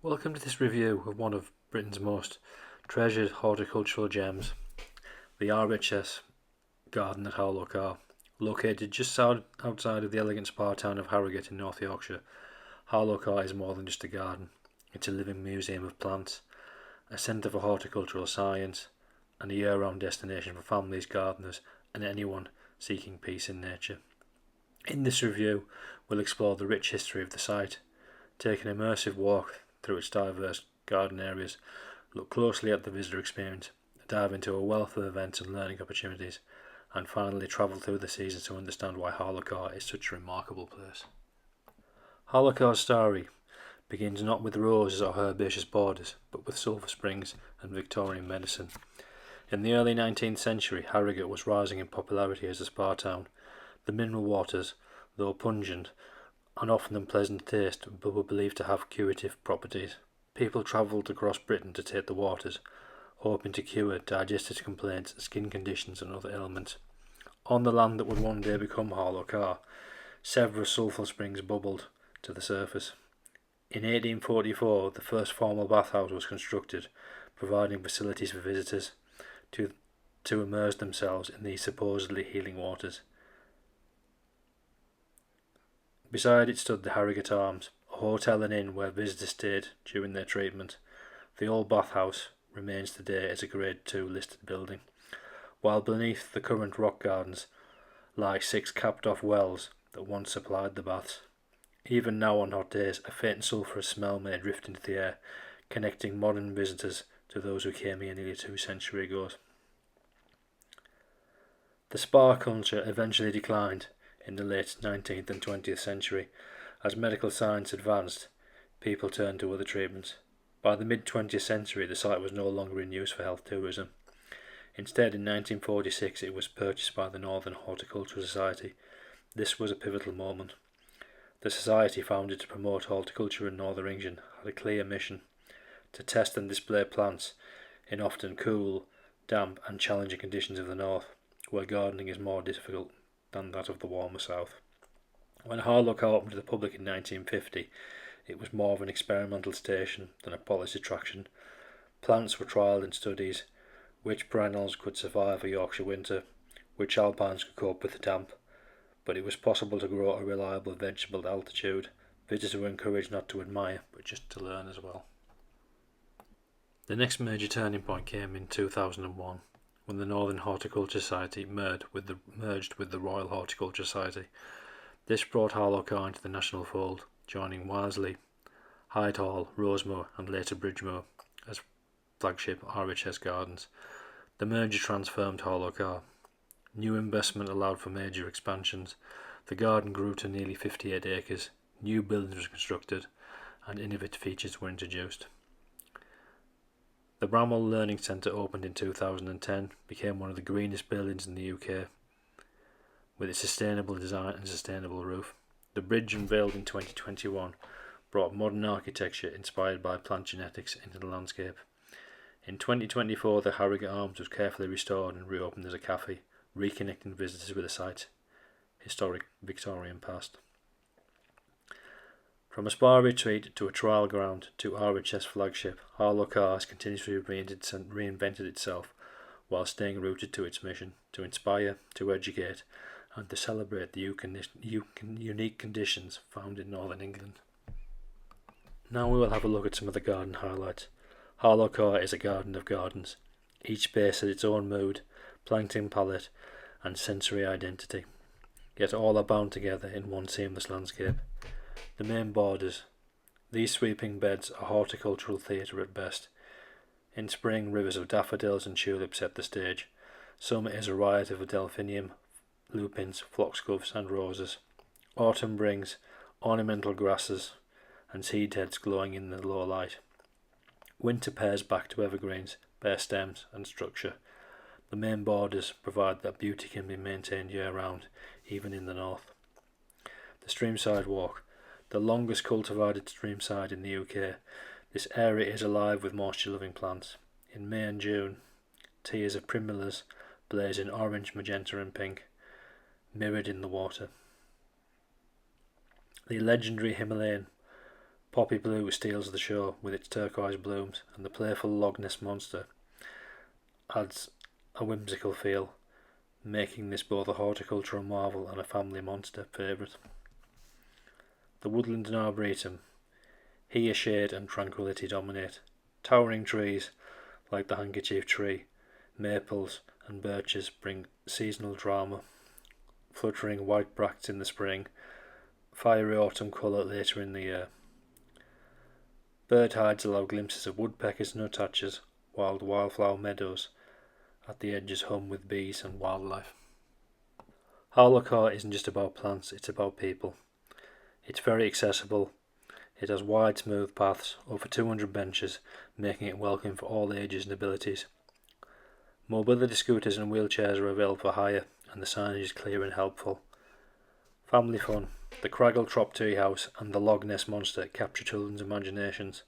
Welcome to this review of one of Britain's most treasured horticultural gems, the RHS Garden Harlow Carr. Located just outside of the elegant spa town of Harrogate in North Yorkshire, Harlow Carr is more than just a garden. It's a living museum of plants, a centre for horticultural science, and a year-round destination for families, gardeners, and anyone seeking peace in nature. In this review, we'll explore the rich history of the site, take an immersive walk through its diverse garden areas, look closely at the visitor experience, dive into a wealth of events and learning opportunities, and finally travel through the seasons to understand why Harlow Carr is such a remarkable place. Harlow Carr's story begins not with roses or herbaceous borders, but with sulphur springs and Victorian medicine. In the early 19th century, Harrogate was rising in popularity as a spa town. The mineral waters, though pungent and often unpleasant taste, but were believed to have curative properties. People travelled across Britain to take the waters, hoping to cure digestive complaints, skin conditions and other ailments. On the land that would one day become Harlow Carr, several sulphur springs bubbled to the surface. In 1844, the first formal bathhouse was constructed, providing facilities for visitors to immerse themselves in these supposedly healing waters. Beside it stood the Harrogate Arms, a hotel and inn where visitors stayed during their treatment. The old bathhouse remains today as a Grade II listed building, while beneath the current rock gardens lie 6 capped-off wells that once supplied the baths. Even now on hot days, a faint sulphurous smell may drift into the air, connecting modern visitors to those who came here nearly 2 centuries ago. The spa culture eventually declined in the late 19th and 20th century. As medical science advanced, people turned to other treatments. By the mid-20th century, the site was no longer in use for health tourism. Instead, in 1946, it was purchased by the Northern Horticultural Society. This was a pivotal moment. The society, founded to promote horticulture in Northern England, had a clear mission: to test and display plants in often cool, damp and challenging conditions of the north, where gardening is more difficult than that of the warmer south. When Harlow Carr opened to the public in 1950, it was more of an experimental station than a polished attraction. Plants were trialled in studies: which perennials could survive a Yorkshire winter, which alpines could cope with the damp. But it was possible to grow a reliable vegetable at altitude. Visitors were encouraged not to admire, but just to learn as well. The next major turning point came in 2001, when the Northern Horticulture Society merged with the Royal Horticulture Society. This brought Harlow Carr into the national fold, joining Wisley, Hall, Rosemoor and later Bridgemoor as flagship RHS Gardens. The merger transformed Harlow Carr. New investment allowed for major expansions. The garden grew to nearly 58 acres, new buildings were constructed and innovative features were introduced. The Bramwell Learning Centre opened in 2010, became one of the greenest buildings in the UK, with its sustainable design and sustainable roof. The bridge, unveiled in 2021, brought modern architecture inspired by plant genetics into the landscape. In 2024, the Harrogate Arms was carefully restored and reopened as a cafe, reconnecting visitors with the site's historic Victorian past. From a spa retreat to a trial ground to RHS flagship, Harlow Carr has continuously reinvented itself while staying rooted to its mission: to inspire, to educate, and to celebrate the unique conditions found in Northern England. Now we will have a look at some of the garden highlights. Harlow Carr is a garden of gardens. Each space has its own mood, plankton palette, and sensory identity, yet all are bound together in one seamless landscape. The main borders. These sweeping beds are horticultural theatre at best. In spring, rivers of daffodils and tulips set the stage. Summer is a riot of delphinium, lupins, foxgloves and roses. Autumn brings ornamental grasses and seed heads glowing in the low light. Winter pares back to evergreens, bare stems and structure. The main borders provide that beauty can be maintained year-round, even in the north. The Streamside walk. The longest cultivated streamside in the UK, this area is alive with moisture-loving plants. In May and June, tiers of primulas blaze in orange, magenta and pink, mirrored in the water. The legendary Himalayan Poppy blue steals the show with its turquoise blooms, and the playful Loch Ness monster adds a whimsical feel, making this both a horticultural marvel and a family monster favourite. The Woodland and Arboretum. Here shade and tranquility dominate. Towering trees, like the handkerchief tree, maples and birches bring seasonal drama. Fluttering white bracts in the spring, fiery autumn colour later in the year. Bird hides allow glimpses of woodpeckers and nuthatches, wild wildflower meadows at the edges hum with bees and wildlife. Harlow Carr isn't just about plants, it's about people. It's very accessible. It has wide smooth paths, over 200 benches, making it welcome for all ages and abilities. Mobility scooters and wheelchairs are available for hire, and the signage is clear and helpful. Family fun. The Craggle Trop Tea House and the Loch Ness Monster capture children's imaginations.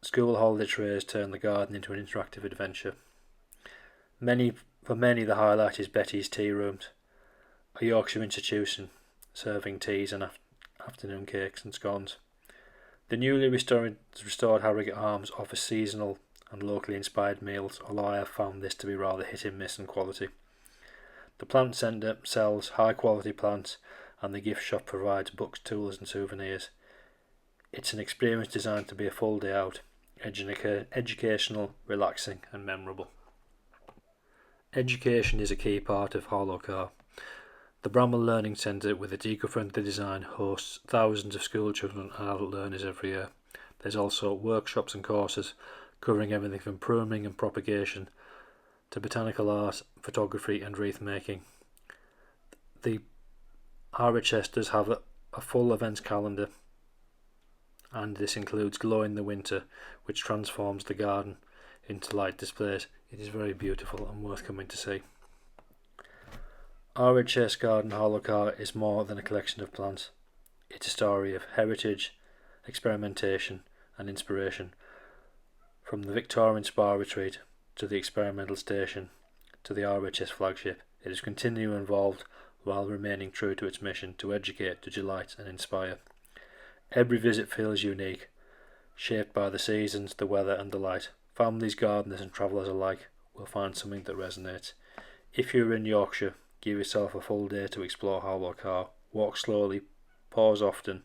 School holiday trays turn the garden into an interactive adventure. For many the highlight is Betty's Tea Rooms, a Yorkshire institution serving teas and afternoon cakes and scones. The newly restored Harrogate Arms offers seasonal and locally inspired meals, although I have found this to be rather hit and miss in quality. The plant centre sells high quality plants, and the gift shop provides books, tools and souvenirs. It's an experience designed to be a full day out, educational, relaxing and memorable. Education is a key part of Harlow Carr. The Bramwell Learning Centre, with its eco-friendly design, hosts thousands of school children and adult learners every year. There's also workshops and courses covering everything from pruning and propagation to botanical art, photography and wreath making. The RHS does have a full events calendar, and this includes Glow in the Winter, which transforms the garden into light displays. It is very beautiful and worth coming to see. RHS Garden Harlow Carr is more than a collection of plants. It's a story of heritage, experimentation and inspiration. From the Victorian spa retreat to the experimental station to the RHS flagship, it is continually involved while remaining true to its mission to educate, to delight and inspire. Every visit feels unique, shaped by the seasons, the weather and the light. Families, gardeners and travellers alike will find something that resonates. If you're in Yorkshire, give yourself a full day to explore Harlow Carr. Walk slowly, pause often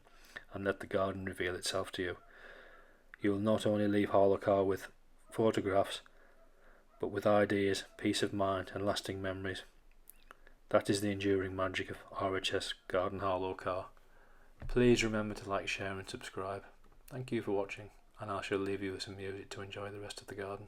and let the garden reveal itself to you. You will not only leave Harlow Carr with photographs, but with ideas, peace of mind and lasting memories. That is the enduring magic of RHS Garden Harlow Carr. Please remember to like, share and subscribe. Thank you for watching, and I shall leave you with some music to enjoy the rest of the garden.